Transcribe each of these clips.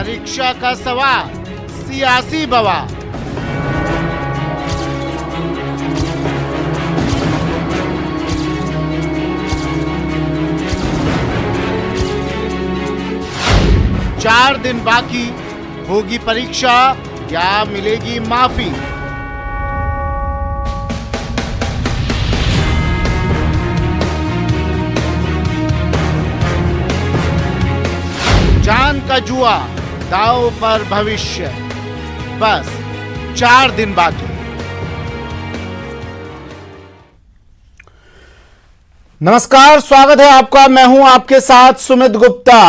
परीक्षा का सवाल, सियासी बवाल। चार दिन बाकी, होगी परीक्षा या मिलेगी माफी? जान का जुआ, दांव पर भविष्य। बस 4 दिन बाकी। नमस्कार, स्वागत है आपका। मैं हूं आपके साथ सुमित गुप्ता।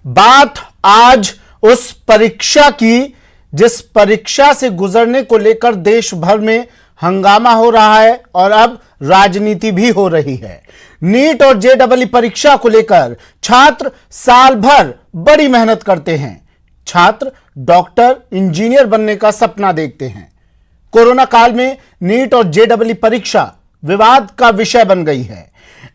बात आज उस परीक्षा की जिस परीक्षा से गुजरने को लेकर देश भर में हंगामा हो रहा है और अब राजनीति भी हो रही है। नीट और जेईई परीक्षा को लेकर छात्र साल भर बड़ी मेहनत करते हैं। छात्र डॉक्टर, इंजीनियर बनने का सपना देखते हैं। कोरोना काल में नीट और जेईई परीक्षा विवाद का विषय बन गई है।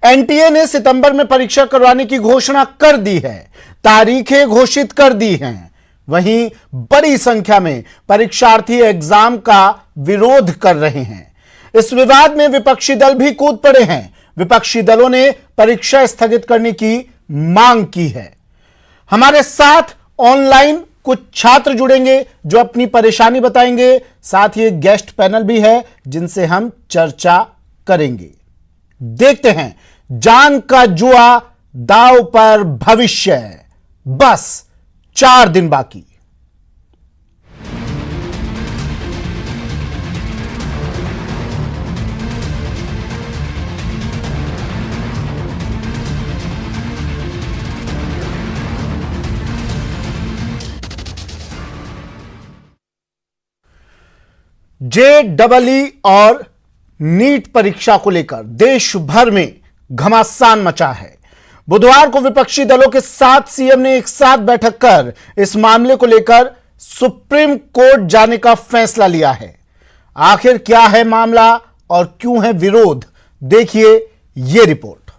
एनटीए ने सितंबर में परीक्षा करवाने की घोषणा कर दी है, तारीखें घोषित कर दी हैं। वहीं बड़ी संख्या में परीक्षार्थी एग्जाम का विरोध कर रहे हैं। इस विवाद में विपक्षी दल भी कूद पड़े हैं। विपक्षी दलों ने परीक्षा स्थगित करने की मांग की है। हमारे साथ ऑनलाइन कुछ छात्र जुड़ेंगे जो अपनी परेशानी बताएंगे। साथ ही एक गेस्ट पैनल भी है जिनसे हम चर्चा करेंगे। देखते हैं, जान का जुआ, दांव पर भविष्य। बस 4 दिन बाकी। जेईई और नीट परीक्षा को लेकर देश भर में घमासान मचा है। बुधवार को विपक्षी दलों के साथ सीएम ने एक साथ बैठक कर इस मामले को लेकर सुप्रीम कोर्ट जाने का फैसला लिया है। आखिर क्या है मामला और क्यों है विरोध, देखिए ये रिपोर्ट।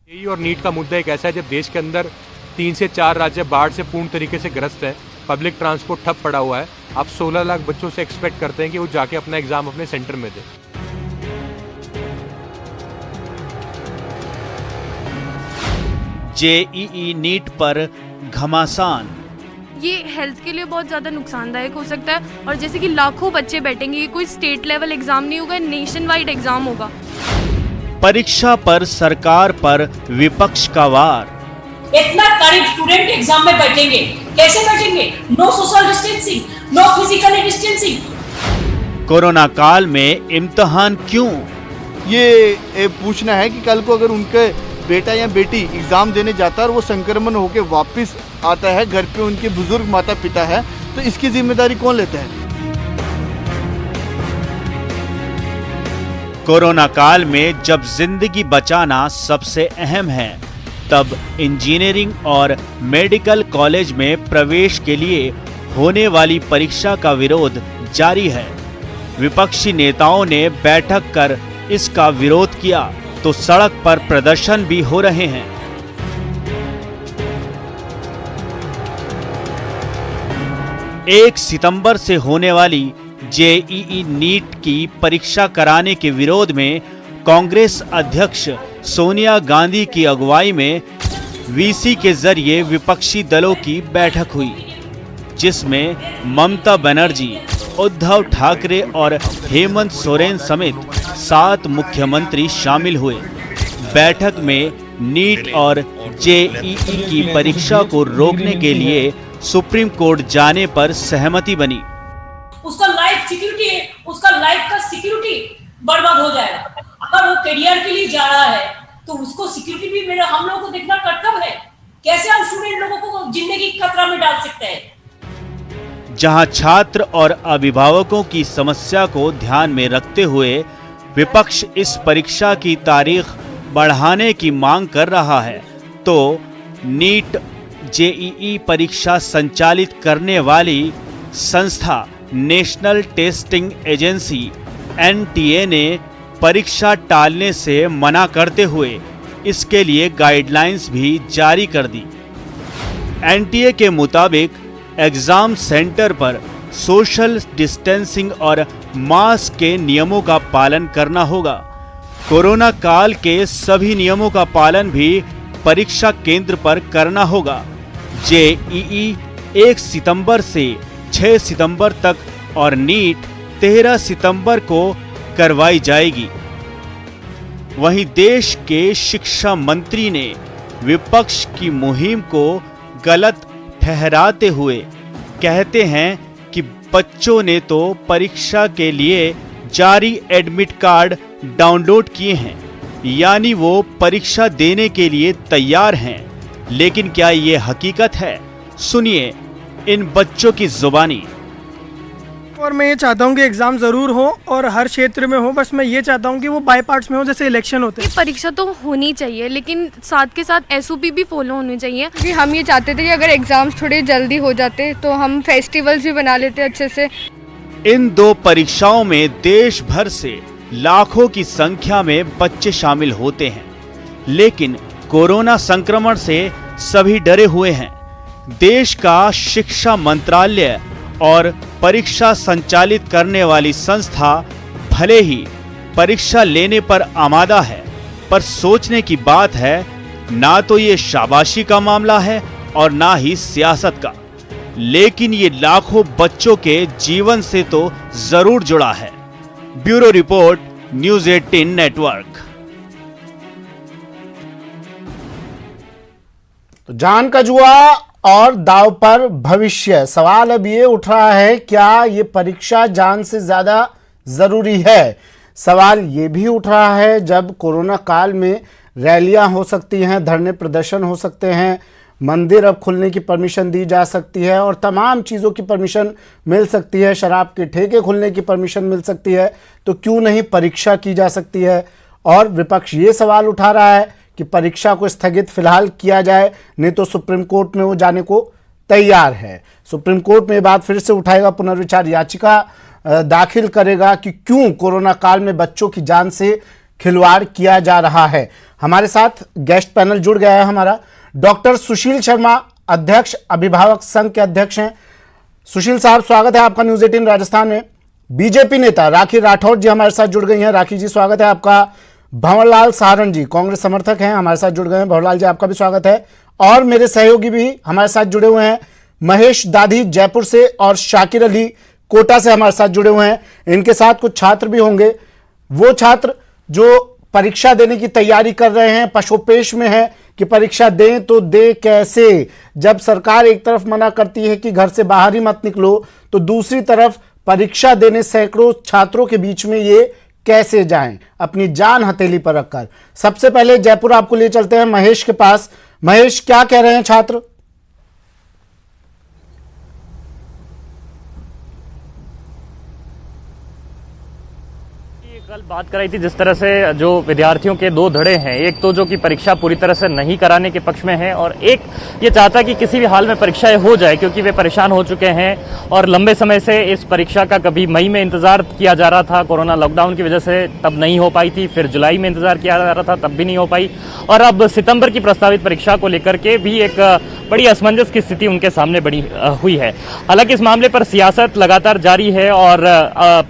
जेईई और नीट का मुद्दा एक ऐसा है जब देश के अंदर 3 से 4 राज्य बाढ़ से पूर्ण तरीके से ग्रस्त है, पब्लिक ट्रांसपोर्ट ठप पड़ा हुआ है। आप 16 लाख बच्चों से एक्सपेक्ट करते हैं कि वो जाके अपना एग्जाम अपने सेंटर में दे। जेईई नीट पर घमासान। ये हेल्थ के लिए बहुत ज़्यादा नुकसानदायक हो सकता है और जैसे कि लाखों बच्चे बैठेंगे, ये कोई स्टेट लेवल एग्जाम नहीं होगा, नेशन वाइड एग्जाम होगा। परीक्षा पर सरकार पर विपक्ष का वार। इतना करीब स्टूडेंट एग्जाम में बैठेंगे, कैसे बैठेंगे? No social distancing, no physical distancing. Corona काल में इम्तिहान क्यों? ये पूछना है कि कल को अगर उनके बेटा या बेटी एग्जाम देने जाता है और वो संक्रमण होकर वापस आता है, घर पे उनके बुजुर्ग माता पिता है, तो इसकी जिम्मेदारी कौन लेता है? कोरोना काल में जब जिंदगी बचाना सबसे अहम है, तब इंजीनियरिंग और मेडिकल कॉलेज में प्रवेश के लिए होने वाली परीक्षा का विरोध जारी है। विपक्षी नेताओं ने बैठक कर इसका विरोध किया तो सड़क पर प्रदर्शन भी हो रहे हैं। एक सितंबर से होने वाली जेईई नीट की परीक्षा कराने के विरोध में कांग्रेस अध्यक्ष सोनिया गांधी की अगुवाई में वीसी के जरिए विपक्षी दलों की बैठक हुई, जिसमें ममता बनर्जी, उद्धव ठाकरे और हेमंत सोरेन समेत 7 मुख्यमंत्री शामिल हुए। बैठक में नीट और जेईई की परीक्षा को रोकने के लिए सुप्रीम कोर्ट जाने पर सहमति बनी। उसका लाइफ सिक्योरिटी है, उसका लाइफ का सिक्योरिटी बर्बाद हो जाएगा। अगर वो करियर के लिए जा रहा है तो उसको सिक्योरिटी भी मेरा हम लोगों को देखना कर्तव्य है। कैसे हम स्टूडेंट लोगों को जिंदगी खतरा में डाल सकते हैं? जहां छात्र और अभिभावकों की समस्या को ध्यान में रखते हुए विपक्ष इस परीक्षा की तारीख बढ़ाने की मांग कर रहा है, तो नीट जेईई परीक्षा संचालित करने वाली संस्था नेशनल टेस्टिंग एजेंसी एनटीए ने परीक्षा टालने से मना करते हुए इसके लिए गाइडलाइंस भी जारी कर दी। एनटीए के मुताबिक एग्जाम सेंटर पर सोशल डिस्टेंसिंग और मास्क के नियमों का पालन करना होगा। कोरोना काल के सभी नियमों का पालन भी परीक्षा केंद्र पर करना होगा। जेईई 1 सितंबर से 6 सितंबर तक और नीट 13 सितंबर को करवाई जाएगी। वहीं देश के शिक्षा मंत्री ने विपक्ष की मुहिम को गलत ठहराते हुए कहते हैं कि बच्चों ने तो परीक्षा के लिए जारी एडमिट कार्ड डाउनलोड किए हैं, यानी वो परीक्षा देने के लिए तैयार हैं। लेकिन क्या ये हकीकत है? सुनिए इन बच्चों की जुबानी। और मैं ये चाहता हूँ कि एग्जाम जरूर हो और हर क्षेत्र में हो, बस मैं ये चाहता हूँ कि वो बाय पार्ट्स में हो, जैसे इलेक्शन होते हैं। परीक्षा तो होनी चाहिए, लेकिन साथ के साथ एसओपी भी फॉलो होनी चाहिए। कि हम ये चाहते थे कि अगर एग्जाम्स थोड़े जल्दी हो जाते तो हम फेस्टिवल्स भी बना लेते अच्छे से। इन दो परीक्षाओं में देश भर से लाखों की संख्या में बच्चे शामिल होते हैं, लेकिन कोरोना संक्रमण से सभी डरे हुए हैं। देश का शिक्षा मंत्रालय और परीक्षा संचालित करने वाली संस्था भले ही परीक्षा लेने पर आमादा है, पर सोचने की बात है, ना तो ये शाबाशी का मामला है और ना ही सियासत का, लेकिन ये लाखों बच्चों के जीवन से तो जरूर जुड़ा है। Bureau report, news 18 network. तो जान का जुआ और दाव पर भविष्य। सवाल अब ये उठ रहा है, क्या ये परीक्षा जान से ज्यादा जरूरी है? सवाल ये भी उठ रहा है, जब कोरोना काल में रैलियां हो सकती हैं, धरने प्रदर्शन हो सकते हैं, मंदिर अब खुलने की परमिशन दी जा सकती है और तमाम चीज़ों की परमिशन मिल सकती है, शराब के ठेके खुलने की परमिशन मिल सकती है, तो क्यों नहीं परीक्षा की जा सकती है? और विपक्ष ये सवाल उठा रहा है कि परीक्षा को स्थगित फिलहाल किया जाए, नहीं तो सुप्रीम कोर्ट में वो जाने को तैयार है। सुप्रीम कोर्ट में ये बात फिर से उठाएगा, पुनर्विचार याचिका दाखिल करेगा कि क्यों कोरोना काल में बच्चों की जान से खिलवाड़ किया जा रहा है। हमारे साथ गेस्ट पैनल जुड़ गया है हमारा। डॉक्टर सुशील शर्मा, अध्यक्ष अभिभावक संघ के अध्यक्ष हैं। सुशील साहब, स्वागत है आपका न्यूज़ 18 राजस्थान में। बीजेपी नेता राखी राठौर जी हमारे साथ जुड़ गई हैं। राखी जी, स्वागत है आपका। भंवरलाल सहारण जी, कांग्रेस समर्थक हैं, हमारे साथ जुड़ गए हैं। भंवरलाल जी, आपका भी स्वागत है। और मेरे सहयोगी भी हमारे साथ जुड़े हुए हैं, महेश दाधी जयपुर से और शाकिर अली कोटा से हमारे साथ जुड़े हुए हैं। इनके साथ कुछ छात्र भी होंगे, वो छात्र जो परीक्षा देने की तैयारी कर रहे हैं, पशोपेश में है कि परीक्षा दें तो दे कैसे, जब सरकार एक तरफ मना करती है कि घर से बाहर ही मत निकलो, तो दूसरी तरफ परीक्षा देने सैकड़ों छात्रों के बीच में ये कैसे जाएं अपनी जान हथेली पर रखकर। सबसे पहले जयपुर आपको ले चलते हैं महेश के पास। महेश, क्या कह रहे हैं छात्र? कल बात कराई थी जिस तरह से जो विद्यार्थियों के दो धड़े हैं, एक तो जो कि परीक्षा पूरी तरह से नहीं कराने के पक्ष में है और एक ये चाहता कि किसी भी हाल में परीक्षाएं हो जाए, क्योंकि वे परेशान हो चुके हैं और लंबे समय से इस परीक्षा का कभी मई में इंतजार किया जा रहा था, कोरोना लॉकडाउन की वजह से तब नहीं हो पाई थी, फिर जुलाई में इंतजार किया जा रहा था, तब भी नहीं हो पाई, और अब सितंबर की प्रस्तावित परीक्षा को लेकर के भी एक बड़ी असमंजस की स्थिति उनके सामने बनी हुई है। हालांकि इस मामले पर सियासत लगातार जारी है और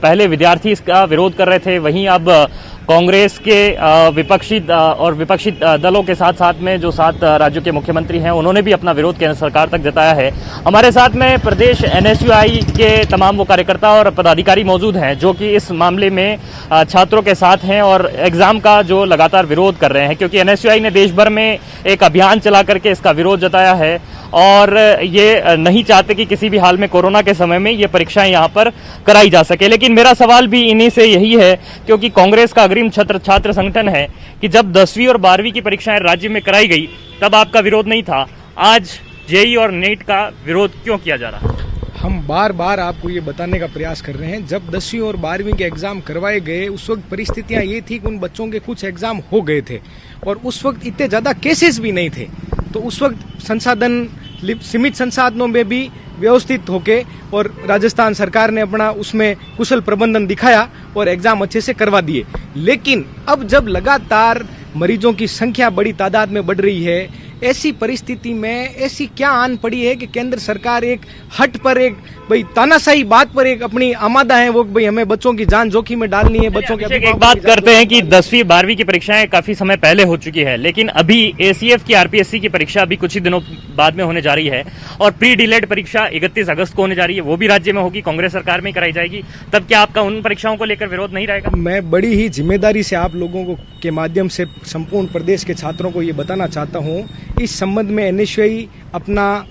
पहले विद्यार्थी इसका विरोध कर रहे थे, वहीं अब कांग्रेस के विपक्षी दलों के साथ साथ में जो 7 राज्यों के मुख्यमंत्री हैं, उन्होंने भी अपना विरोध केंद्र सरकार तक जताया है। हमारे साथ में प्रदेश एनएसयूआई के तमाम वो कार्यकर्ता और पदाधिकारी मौजूद हैं जो कि इस मामले में छात्रों के साथ हैं और एग्जाम का जो लगातार विरोध कर रहे हैं, क्योंकि एनएसयूआई ने देश भर में एक अभियान चला करके इसका विरोध जताया है और ये नहीं चाहते कि किसी भी हाल में कोरोना के समय में ये परीक्षाएं यहाँ पर कराई जा सके। लेकिन मेरा सवाल भी इन्हीं से यही है, क्योंकि कांग्रेस का अग्रिम छात्र संगठन है कि जब 10वीं और 12वीं की परीक्षाएं राज्य में कराई गई तब आपका विरोध नहीं था, आज जेईई और नीट का विरोध क्यों किया जा रहा है? हम बार बार आपको ये बताने का प्रयास कर रहे हैं, जब 10वीं और 12वीं के एग्जाम करवाए गए उस वक्त परिस्थितियां ये थी कि उन बच्चों के कुछ एग्जाम हो गए थे और उस वक्त इतने ज्यादा केसेस भी नहीं थे, तो उस वक्त संसाधन सीमित संसाधनों में भी व्यवस्थित होके और राजस्थान सरकार ने अपना उसमें कुशल प्रबंधन दिखाया और एग्जाम अच्छे से करवा दिए। लेकिन अब जब लगातार मरीजों की संख्या बड़ी तादाद में बढ़ रही है, ऐसी परिस्थिति में ऐसी क्या आन पड़ी है कि केंद्र सरकार एक हट पर, एक भाई तानाशाही बात पर एक अपनी आमादा है, वो भाई हमें बच्चों की जान जोखिम में डालनी है, बच्चों के एक बात करते हैं कि 10वीं 12वीं की परीक्षाएं काफी समय पहले हो चुकी है, लेकिन अभी एसीएफ की आरपीएससी की परीक्षा अभी कुछ ही दिनों बाद में होने जा रही है और प्री डिलेड परीक्षा 31 अगस्त को होने जा रही है, वो भी राज्य में होगी, कांग्रेस सरकार में कराई जाएगी। तब क्या आपका उन परीक्षाओं को लेकर विरोध नहीं रहेगा? मैं बड़ी ही जिम्मेदारी से आप लोगों को के माध्यम से संपूर्ण प्रदेश के छात्रों को ये बताना चाहता हूँ, इस संबंध में एनएसयूआई अपना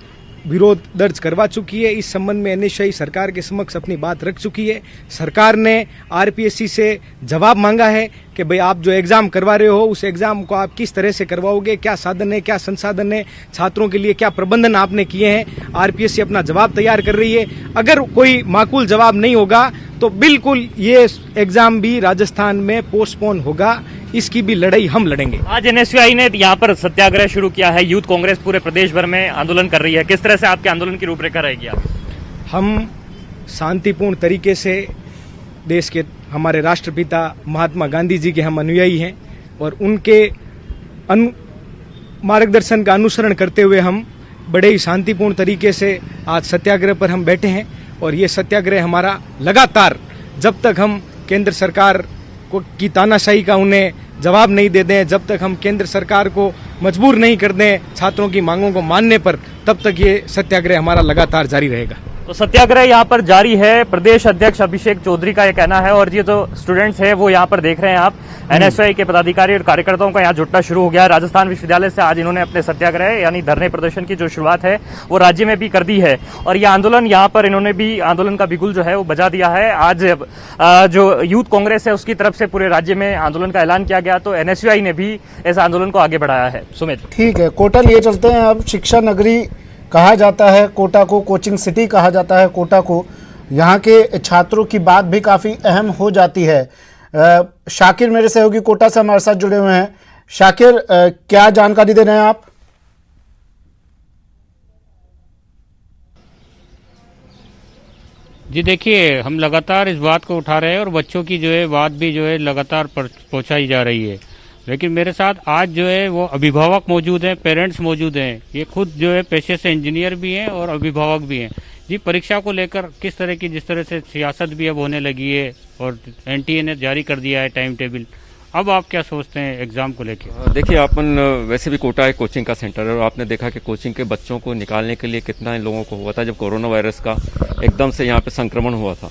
विरोध दर्ज करवा चुकी है। इस संबंध में एनएसयूआई सरकार के समक्ष अपनी बात रख चुकी है। सरकार ने आरपीएससी से जवाब मांगा है कि भाई आप जो एग्जाम करवा रहे हो उस एग्जाम को आप किस तरह से करवाओगे, क्या साधन है, क्या संसाधन है, छात्रों के लिए क्या प्रबंधन आपने किए हैं। आरपीएससी अपना जवाब तैयार कर रही है। अगर कोई माकूल जवाब नहीं होगा तो बिल्कुल ये एग्जाम भी राजस्थान में पोस्टपोन होगा, इसकी भी लड़ाई हम लड़ेंगे। आज एनएसयूआई ने यहाँ पर सत्याग्रह शुरू किया है, यूथ कांग्रेस पूरे प्रदेश भर में आंदोलन कर रही है, किस तरह से आपके आंदोलन की रूपरेखा रहेगी? आप हम शांतिपूर्ण तरीके से देश के हमारे राष्ट्रपिता महात्मा गांधी जी के हम अनुयायी हैं और उनके मार्गदर्शन का अनुसरण करते हुए हम बड़े ही शांतिपूर्ण तरीके से आज सत्याग्रह पर हम बैठे हैं और ये सत्याग्रह हमारा लगातार जब तक हम केंद्र सरकार को की तानाशाही का उन्हें जवाब नहीं दे दें, जब तक हम केंद्र सरकार को मजबूर नहीं कर दें छात्रों की मांगों को मानने पर, तब तक ये सत्याग्रह हमारा लगातार जारी रहेगा। तो सत्याग्रह यहाँ पर जारी है। प्रदेश अध्यक्ष अभिषेक चौधरी का यह कहना है और ये जो स्टूडेंट्स हैं वो यहाँ पर देख रहे हैं आप, एनएसयूआई के पदाधिकारी और कार्यकर्ताओं का यहाँ जुटना शुरू हो गया है। राजस्थान विश्वविद्यालय से आज इन्होंने अपने सत्याग्रह यानी धरने प्रदर्शन की जो शुरुआत है वो राज्य में भी कर दी है और ये आंदोलन यहाँ पर इन्होंने भी आंदोलन का बिगुल जो है वो बजा दिया है। आज जो यूथ कांग्रेस है उसकी तरफ से पूरे राज्य में आंदोलन का ऐलान किया गया, तो एनएसयूआई ने भी इस आंदोलन को आगे बढ़ाया है। सुमित, ठीक है, कोटा लिए चलते हैं। अब शिक्षा नगरी कहा जाता है कोटा को, कोचिंग सिटी कहा जाता है कोटा को। यहाँ के छात्रों की बात भी काफ़ी अहम हो जाती है। शाकिर मेरे सहयोगी कोटा से हमारे साथ जुड़े हुए हैं। शाकिर, क्या जानकारी दे रहे हैं आप? जी देखिए, हम लगातार इस बात को उठा रहे हैं और बच्चों की जो है बात भी जो है लगातार पहुंचाई जा रही है, लेकिन मेरे साथ आज जो है वो अभिभावक मौजूद हैं, पेरेंट्स मौजूद हैं। ये खुद जो है पेशे से इंजीनियर भी हैं और अभिभावक भी हैं। जी, परीक्षा को लेकर किस तरह की, जिस तरह से सियासत भी अब होने लगी है और एनटीए ने जारी कर दिया है टाइम टेबल, अब आप क्या सोचते हैं एग्जाम को लेकर? देखिए, अपन वैसे भी कोटा एक कोचिंग का सेंटर है और आपने देखा कि कोचिंग के बच्चों को निकालने के लिए कितना इन लोगों को हुआ था जब कोरोना वायरस का एकदम से यहाँ पे संक्रमण हुआ था।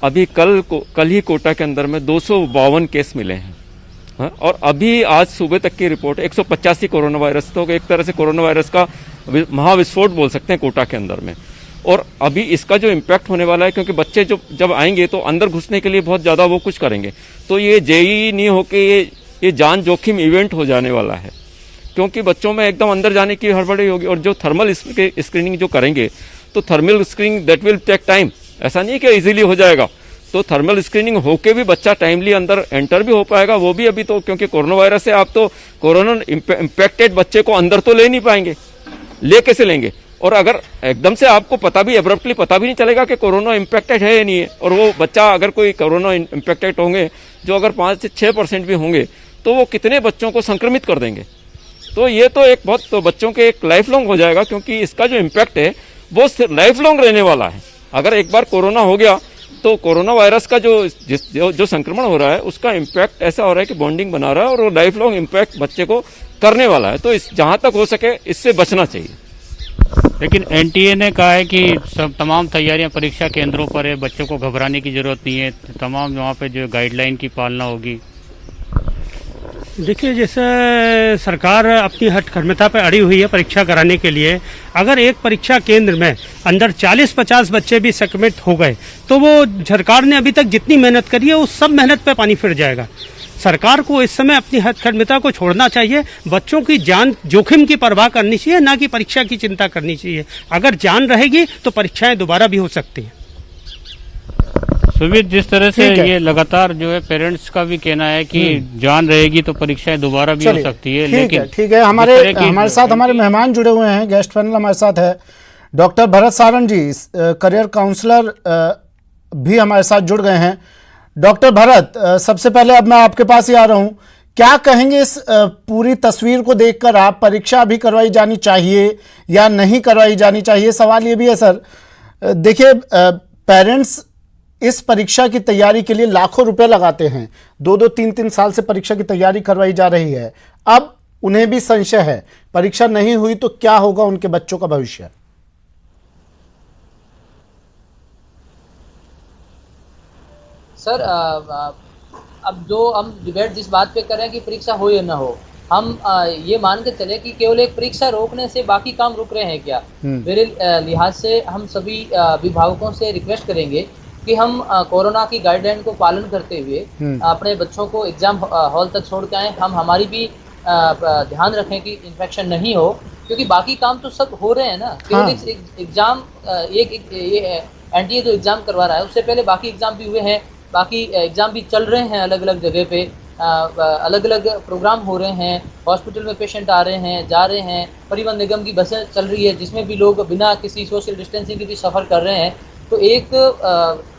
अभी कल ही कोटा के अंदर में 252 केस मिले हैं। हाँ? और अभी आज सुबह तक की रिपोर्ट 185 कोरोना वायरस, तो एक तरह से कोरोना वायरस का महाविस्फोट बोल सकते हैं कोटा के अंदर में। और अभी इसका जो इम्पैक्ट होने वाला है, क्योंकि बच्चे जब आएंगे तो अंदर घुसने के लिए बहुत ज़्यादा वो कुछ करेंगे, तो ये जेई नहीं होके ये जान जोखिम इवेंट हो जाने वाला है, क्योंकि बच्चों में एकदम अंदर जाने की हड़बड़ी होगी। और जो थर्मल स्क्रीनिंग जो करेंगे, तो thermal screening that will take time, ऐसा नहीं कि इजीली हो जाएगा। तो थर्मल स्क्रीनिंग होके भी बच्चा टाइमली अंदर एंटर भी हो पाएगा, वो भी अभी तो, क्योंकि कोरोना वायरस से आप तो कोरोना इम्पैक्टेड बच्चे को अंदर तो ले नहीं पाएंगे, ले कैसे लेंगे? और अगर एकदम से आपको पता भी, एब्रप्टली पता भी नहीं चलेगा कि कोरोना इम्पैक्टेड है या नहीं है, और वो बच्चा अगर कोई कोरोना इम्पैक्टेड होंगे जो अगर 5 से 6% भी होंगे, तो वो कितने बच्चों को संक्रमित कर देंगे। तो ये तो एक बहुत तो बच्चों के एक लाइफ लॉन्ग हो जाएगा, क्योंकि इसका जो इम्पैक्ट है वो लाइफ लॉन्ग रहने वाला है। अगर एक बार कोरोना हो गया तो कोरोना वायरस का जो संक्रमण हो रहा है उसका इम्पैक्ट ऐसा हो रहा है कि बॉन्डिंग बना रहा है और वो लाइफ लॉन्ग इम्पैक्ट बच्चे को करने वाला है। तो इस जहाँ तक हो सके इससे बचना चाहिए। लेकिन एनटीए ने कहा है कि सब तमाम तैयारियां परीक्षा केंद्रों पर है, बच्चों को घबराने की जरूरत नहीं है, तमाम वहाँ पे जो गाइडलाइन की पालना होगी। देखिए, जैसे सरकार अपनी हठकर्मता पर अड़ी हुई है परीक्षा कराने के लिए, अगर एक परीक्षा केंद्र में अंदर 40-50 बच्चे भी संक्रमित हो गए तो वो सरकार ने अभी तक जितनी मेहनत करी है उस सब मेहनत पे पानी फिर जाएगा। सरकार को इस समय अपनी हठकर्मता को छोड़ना चाहिए, बच्चों की जान जोखिम की परवाह करनी चाहिए, ना कि परीक्षा की चिंता करनी चाहिए। अगर जान रहेगी तो परीक्षाएं दोबारा भी हो सकती हैं। सुमित, जिस तरह से ये लगातार जो है पेरेंट्स का भी कहना है कि जान रहेगी तो परीक्षाएं दोबारा भी हो सकती है, लेकिन ठीक है, हमारे साथ हमारे मेहमान जुड़े हुए हैं, गेस्ट पैनल हमारे साथ है डॉक्टर भरत सारंग जी, करियर काउंसलर भी हमारे साथ जुड़ गए हैं। डॉक्टर भरत, सबसे पहले अब मैं आपके पास ही आ रहा हूं क्या कहेंगे इस पूरी तस्वीर को देखकर आप? परीक्षा अभी करवाई जानी चाहिए या नहीं करवाई जानी चाहिए? सवाल ये भी है सर, देखिए पेरेंट्स इस परीक्षा की तैयारी के लिए लाखों रुपए लगाते हैं, 2-2, 3-3 साल से परीक्षा की तैयारी करवाई जा रही है। अब उन्हें भी संशय है, परीक्षा नहीं हुई तो क्या होगा उनके बच्चों का भविष्य? सर अब जो हम डिबेट जिस बात पे कर रहे हैं कि परीक्षा हो या ना हो, हम ये मान के चले कि केवल एक परीक्षा रोकने से बाकी काम रुक रहे हैं क्या? मेरे लिहाज से हम सभी अभिभावकों से रिक्वेस्ट करेंगे कि हम कोरोना की गाइडलाइन को पालन करते हुए अपने बच्चों को एग्जाम हॉल तक छोड़ के आए। हम हमारी भी ध्यान रखें कि इन्फेक्शन नहीं हो, क्योंकि बाकी काम तो सब हो रहे हैं ना। केवल एग्जाम एक एनटीए जो एग्जाम करवा रहा है उससे पहले बाकी एग्जाम भी हुए हैं, बाकी एग्जाम भी चल रहे हैं अलग अलग जगह पे, अलग अलग प्रोग्राम हो रहे हैं, हॉस्पिटल में पेशेंट आ रहे हैं, जा रहे हैं, परिवहन निगम की बसें चल रही है जिसमें भी लोग बिना किसी सोशल डिस्टेंसिंग के भी सफ़र कर रहे हैं। तो एक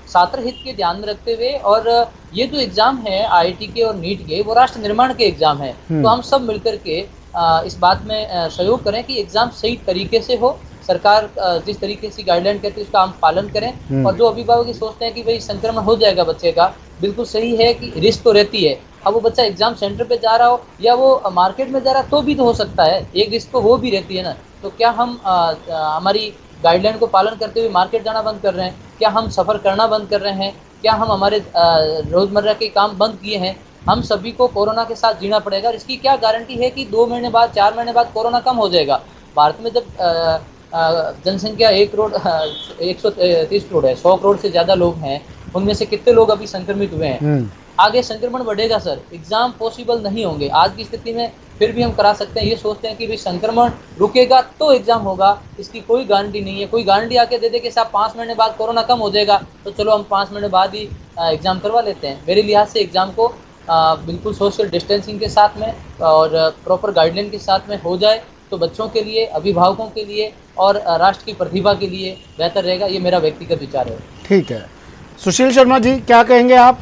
छात्र हित के ध्यान में रखते हुए, और ये जो एग्ज़ाम है आईआईटी के और नीट के, वो राष्ट्र निर्माण के एग्ज़ाम है, तो हम सब मिलकर के इस बात में सहयोग करें कि एग्ज़ाम सही तरीके से हो। सरकार जिस तरीके से गाइडलाइन कहती है उसका हम पालन करें। और जो अभिभावक सोचते हैं कि भाई संक्रमण हो जाएगा बच्चे का, बिल्कुल सही है कि रिस्क तो रहती है। अब वो बच्चा एग्जाम सेंटर पे जा रहा हो या वो मार्केट में जा रहा तो भी तो हो सकता है, एक रिस्क तो वो भी रहती है ना। तो क्या हम हमारी गाइडलाइन को पालन करते हुए मार्केट जाना बंद कर रहे हैं? क्या हम सफ़र करना बंद कर रहे हैं? क्या हम हमारे रोज़मर्रा के काम बंद किए हैं? हम सभी को कोरोना के साथ जीना पड़ेगा। इसकी क्या गारंटी है कि 2 महीने बाद, 4 महीने बाद कोरोना कम हो जाएगा? भारत में जब जनसंख्या 1 करोड़ 130 करोड़ है, 100 करोड़ से ज़्यादा लोग हैं, उनमें से कितने लोग अभी संक्रमित हुए हैं? आगे संक्रमण बढ़ेगा सर, एग्जाम पॉसिबल नहीं होंगे। आज की स्थिति में फिर भी हम करा सकते हैं, ये सोचते हैं कि भाई संक्रमण रुकेगा तो एग्जाम होगा, इसकी कोई गारंटी नहीं है। कोई गारंटी आके दे दे कि साहब 5 महीने बाद कोरोना कम हो जाएगा, तो चलो हम 5 महीने बाद ही एग्जाम करवा लेते हैं। मेरे लिहाज से एग्जाम को बिल्कुल सोशल डिस्टेंसिंग के साथ में और प्रॉपर गाइडलाइन के साथ में हो जाए तो बच्चों के लिए, अभिभावकों के लिए और राष्ट्र की प्रतिभा के लिए बेहतर रहेगा। ये मेरा व्यक्तिगत विचार है। ठीक है, सुशील शर्मा जी क्या कहेंगे आप?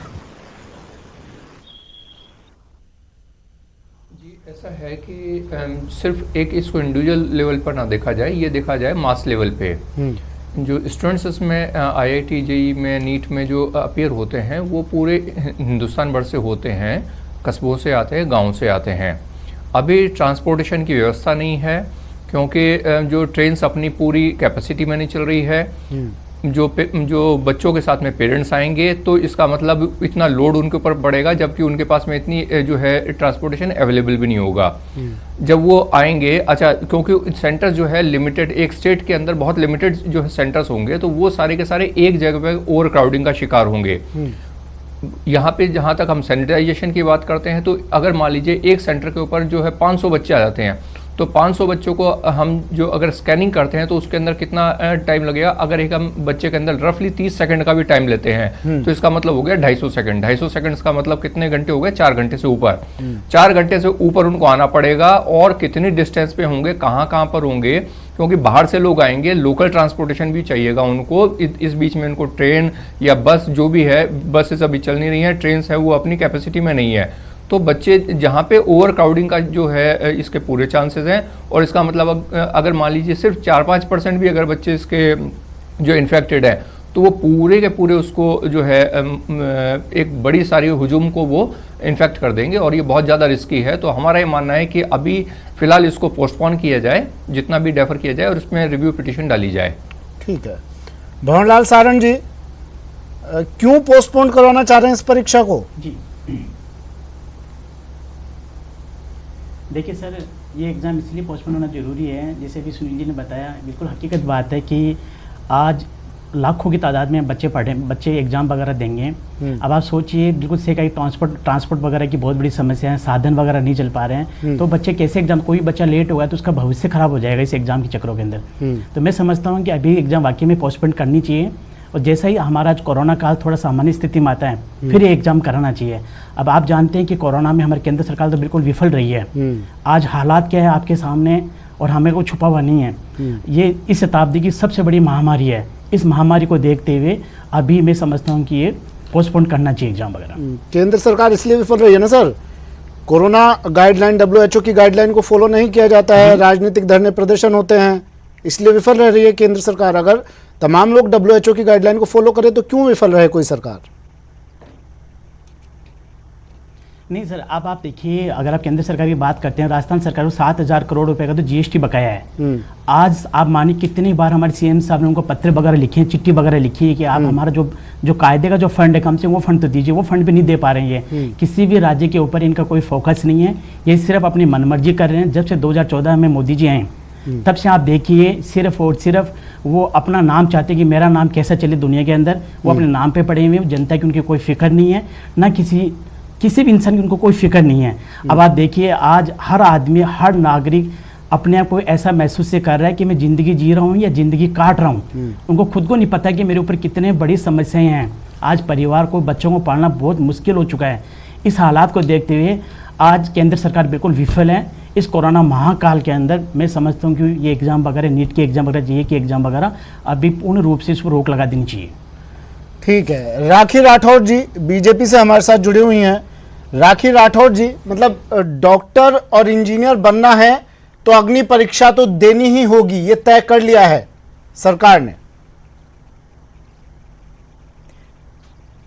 जी ऐसा है कि सिर्फ एक इसको इंडिविजुअल लेवल पर ना देखा जाए, ये देखा जाए मास लेवल पे। जो स्टूडेंट्स इसमें आईआईटी, जेईई में, नीट में जो अपीयर होते हैं वो पूरे हिंदुस्तान भर से होते हैं, कस्बों से आते हैं, गांव से आते हैं। अभी ट्रांसपोर्टेशन की व्यवस्था नहीं है क्योंकि जो ट्रेन्स अपनी पूरी कैपेसिटी में नहीं चल रही है। जो बच्चों के साथ में पेरेंट्स आएंगे तो इसका मतलब इतना लोड उनके ऊपर पड़ेगा, जबकि उनके पास में इतनी जो है ट्रांसपोर्टेशन अवेलेबल भी नहीं होगा जब वो आएंगे। अच्छा, क्योंकि सेंटर जो है लिमिटेड, एक स्टेट के अंदर बहुत लिमिटेड जो है सेंटर्स होंगे, तो वो सारे के सारे एक जगह पे ओवर क्राउडिंग का शिकार होंगे। यहाँ पे जहाँ तक हम सैनिटाइजेशन की बात करते हैं, तो अगर मान लीजिए एक सेंटर के ऊपर जो है 500 बच्चे आ जाते हैं, तो 500 बच्चों को हम जो अगर स्कैनिंग करते हैं तो उसके अंदर कितना टाइम लगेगा? अगर एक हम बच्चे के अंदर रफली 30 सेकंड का भी टाइम लेते हैं तो इसका मतलब हो गया 250 सेकंड। 250 सेकंड का मतलब कितने घंटे हो गए? 4 घंटे से ऊपर। 4 घंटे से ऊपर उनको आना पड़ेगा, और कितनी डिस्टेंस पे होंगे, कहाँ पर होंगे, क्योंकि बाहर से लोग आएंगे, लोकल ट्रांसपोर्टेशन भी चाहिएगा उनको। इस बीच में उनको ट्रेन या बस जो भी है, बसेस अभी चल नहीं रही हैं, ट्रेन है वो अपनी कैपेसिटी में नहीं है। तो बच्चे जहाँ पे ओवर क्राउडिंग का जो है इसके पूरे चांसेस हैं। और इसका मतलब अगर मान लीजिए सिर्फ 4-5% भी अगर बच्चे इसके जो इन्फेक्टेड है, तो वो पूरे के पूरे उसको जो है एक बड़ी सारी हुजूम को वो इन्फेक्ट कर देंगे, और ये बहुत ज़्यादा रिस्की है। तो हमारा ये मानना है कि अभी फ़िलहाल इसको पोस्टपोन किया जाए, जितना भी डेफर किया जाए, और इसमें रिव्यू पिटिशन डाली जाए। ठीक है, भंवरलाल सारंग जी क्यों पोस्टपोन करवाना चाह रहे हैं इस परीक्षा को? जी देखिए सर, ये एग्ज़ाम इसलिए पोस्टपोन होना ज़रूरी है, जैसे अभी सुनील जी ने बताया, बिल्कुल हकीकत बात है कि आज लाखों की तादाद में बच्चे एग्ज़ाम वगैरह देंगे। अब आप सोचिए, बिल्कुल से कहीं ट्रांसपोर्ट वगैरह की बहुत बड़ी समस्या है, साधन वगैरह नहीं चल पा रहे हैं, तो बच्चे कैसे एग्जाम, कोई बच्चा लेट होगा तो उसका भविष्य खराब हो जाएगा इस एग्ज़ाम के चक्रों के अंदर। तो मैं समझता हूँ कि अभी एग्ज़ाम वाकई में पोस्टपोन करनी चाहिए, और जैसा ही हमारा आज कोरोना काल थोड़ा सामान्य स्थिति में आता है फिर ये एग्ज़ाम कराना चाहिए। अब आप जानते हैं कि कोरोना में हमारे केंद्र सरकार तो बिल्कुल विफल रही है। आज हालात क्या है आपके सामने, और हमें कोई छुपा हुआ नहीं है। ये इस शताब्दी की सबसे बड़ी महामारी है। इस महामारी को देखते हुए अभी मैं समझता हूँ कि ये पोस्टपोन करना चाहिए एग्जाम वगैरह। केंद्र सरकार इसलिए विफल रही है ना सर कोरोना गाइडलाइन, WHO की गाइडलाइन को फॉलो नहीं किया जाता है, राजनीतिक धरने प्रदर्शन होते हैं, इसलिए विफल रह रही है केंद्र सरकार। अगर तमाम लोग WHO की गाइडलाइन को फॉलो करें तो क्यों विफल रहे कोई सरकार? नहीं सर, अब आप देखिए, अगर आप केंद्र सरकार की बात करते हैं, राजस्थान सरकार को 7,000 करोड़ रुपए का तो GST बकाया है। आज आप मानिए कितनी बार हमारे CM साहब ने उनको पत्र वगैरह लिखे हैं, चिट्ठी वगैरह लिखी है कि आप हमारा जो कायदे का जो फंड है कम से कम वो फंड तो दीजिए, वो फंड भी नहीं दे पा रहे हैं। किसी भी राज्य के ऊपर इनका कोई फोकस नहीं है, ये सिर्फ अपनी मनमर्जी कर रहे हैं। जब से 2014 में मोदी जी आए तब से आप देखिए सिर्फ और सिर्फ वो अपना नाम चाहते कि मेरा नाम कैसा चले दुनिया के अंदर, वो अपने नाम पे पड़े हुए हैं। जनता की उनकी कोई फिक्र नहीं है, ना किसी भी इंसान की उनको कोई फिक्र नहीं है। अब आप देखिए, आज हर आदमी, हर नागरिक अपने आप को ऐसा महसूस से कर रहा है कि मैं ज़िंदगी जी रहा हूँ या ज़िंदगी काट रहा हूँ। उनको खुद को नहीं पता कि मेरे ऊपर कितने बड़ी समस्याएं हैं। आज परिवार को, बच्चों को पालना बहुत मुश्किल हो चुका है। इस हालात को देखते हुए आज केंद्र सरकार बिल्कुल विफल है। इस कोरोना महाकाल के अंदर मैं समझता हूँ कि ये एग्ज़ाम वगैरह, नीट के एग्ज़ाम वगैरह, JEE के एग्ज़ाम वगैरह अभी पूर्ण रूप से इस पर रोक लगा देनी चाहिए। ठीक है, राखी राठौर जी बीजेपी से हमारे साथ जुड़ी हुई हैं। राखी राठौर जी, मतलब डॉक्टर और इंजीनियर बनना है तो अग्नि परीक्षा तो देनी ही होगी, ये तय कर लिया है सरकार ने।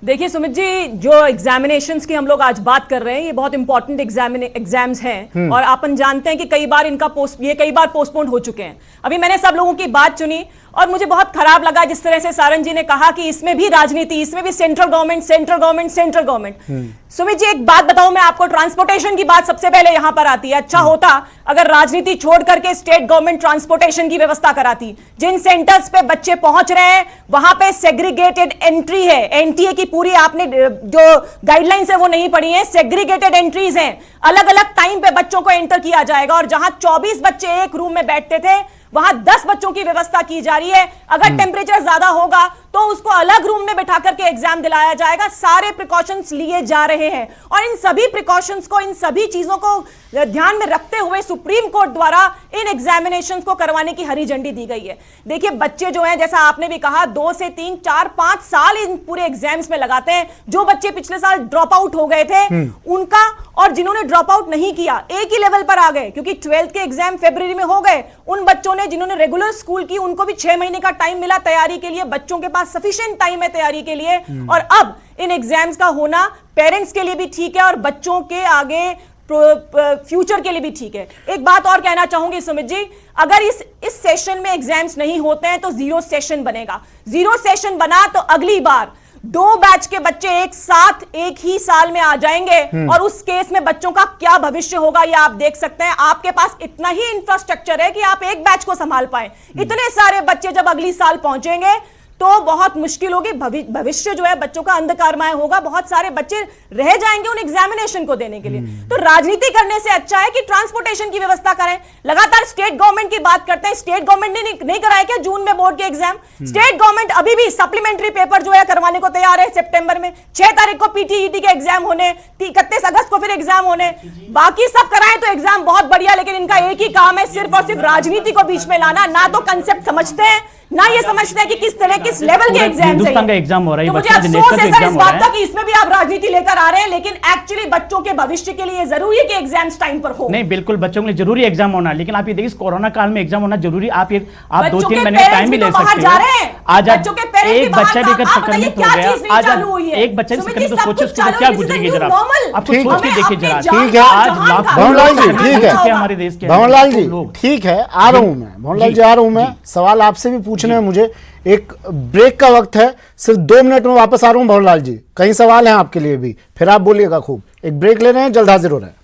देखिए सुमित जी, जो एग्जामिनेशंस की हम लोग आज बात कर रहे हैं, ये बहुत इंपॉर्टेंट एग्जाम्स हैं और अपन जानते हैं कि कई बार कई बार पोस्टपोन हो चुके हैं। अभी मैंने सब लोगों की बात चुनी और मुझे बहुत खराब लगा जिस तरह से सारंग जी ने कहा कि इसमें भी राजनीति, इसमें भी सेंट्रल गवर्नमेंट। सुमित जी, एक बात बताऊं मैं आपको, ट्रांसपोर्टेशन की बात सबसे पहले यहां पर आती है। अच्छा होता अगर राजनीति छोड़ करके स्टेट गवर्नमेंट ट्रांसपोर्टेशन की व्यवस्था कराती। जिन सेंटर्स पे बच्चे पहुंच रहे हैं वहां पे सेग्रीगेटेड एंट्री है। NTA की पूरी आपने जो गाइडलाइंस है वो नहीं पढ़ी है, सेग्रीगेटेड एंट्रीज हैं। अलग अलग टाइम पे बच्चों को एंटर किया जाएगा और जहां 24 बच्चे एक रूम में बैठते थे वहां 10 बच्चों की व्यवस्था की जा रही है। अगर टेम्परेचर ज्यादा होगा तो उसको अलग रूम में बिठा करके एग्जाम दिलाया जाएगा। सारे प्रिकॉशंस लिए जा रहे हैं और इन सभी प्रिकॉशंस को, इन सभी चीजों को ध्यान में रखते हुए सुप्रीम कोर्ट द्वारा इन एग्जामिनेशंस को करवाने की हरी झंडी दी गई है। देखिए, बच्चे जो हैं, जैसा आपने भी कहा, 2 से 3, 4, 5 साल इन पूरे एग्जाम्स में लगाते हैं। जो बच्चे पिछले साल ड्रॉप आउट हो गए थे उनका, और जिन्होंने ड्रॉप आउट नहीं किया एक ही लेवल पर आ गए क्योंकि 12th के एग्जाम फरवरी में हो गए। उन बच्चों ने जिन्होंने रेगुलर स्कूल की, उनको भी 6 महीने का टाइम मिला तैयारी के लिए। बच्चों के पास सफिशिएंट टाइम है तैयारी के लिए और अब इन एग्जाम्स का होना पेरेंट्स के लिए भी ठीक है और बच्चों के आगे फ्यूचर के लिए भी ठीक है। एक बात और कहना चाहूंगी सुमित जी, अगर इस सेशन में एग्जाम्स नहीं होते हैं तो 0 सेशन बनेगा। 0 सेशन बना तो अगली बार 2 बैच के बच्चे एक साथ एक ही साल में आ जाएंगे और उस केस में बच्चों का क्या भविष्य होगा ये आप देख सकते हैं। आपके पास इतना ही इंफ्रास्ट्रक्चर है कि आप एक बैच को संभाल पाए। इतने सारे बच्चे जब अगली साल पहुंचेंगे तो बहुत मुश्किल होगी। भविष्य जो है बच्चों का अंधकारमय होगा। बहुत सारे बच्चे रह जाएंगे उन एग्जामिनेशन को देने के लिए। तो राजनीति करने से अच्छा है कि ट्रांसपोर्टेशन की व्यवस्था करें। लगातार स्टेट गवर्नमेंट की बात करते हैं, स्टेट गवर्नमेंट ने नहीं कराया क्या जून में बोर्ड के एग्जाम? स्टेट गवर्नमेंट अभी भी सप्लीमेंट्री पेपर जो है करवाने को तैयार है। सितंबर में 6 तारीख को PTET के एग्जाम होने, 31 अगस्त को फिर एग्जाम होने, बाकी सब कराएं तो एग्जाम बहुत बढ़िया। लेकिन इनका एक ही काम है, सिर्फ और सिर्फ राजनीति को बीच में लाना। ना तो कंसेप्ट समझते हैं, ना ये समझते हैं कि किस तरह, किस लेवल के एग्जाम हिंदुस्तान का एग्जाम हो रहा है। तो मुझे अफसोस है सर इस बात का कि इसमें भी आप राजनीति लेकर आ रहे हैं, लेकिन एक्चुअली बच्चों के भविष्य के लिए जरूरी है कि एग्जाम्स टाइम पर हो। नहीं, बिल्कुल बच्चों के लिए जरूरी एग्जाम होना, लेकिन आप ये देखिए कोरोना काल में एग्जाम होना जरूरी। आप 2-3 महीने का टाइम भी ले सकते हैं। आज एक बच्चा भी अगर संक्रमित हो गया, आज एक बच्चा भी संक्रमित तो सोचो उसके बाद क्या गुजरेगी जरा, आपको सोच के देखिए जरा। ठीक है, आज भवनलाल जी, ठीक है हमारे देश के, भवनलाल जी ठीक है, आ रहा हूं मैं, भवनलाल जी आ रहा हूं मैं। सवाल आपसे भी पूछने हैं मुझे, एक ब्रेक का वक्त है, सिर्फ 2 मिनट में वापस आ रहा हूं भवनलाल जी। कई सवाल हैं आपके लिए भी, फिर आप बोलिएगा खूब। एक ब्रेक ले रहे हैं, जल्द हाजिर हो रहे हैं।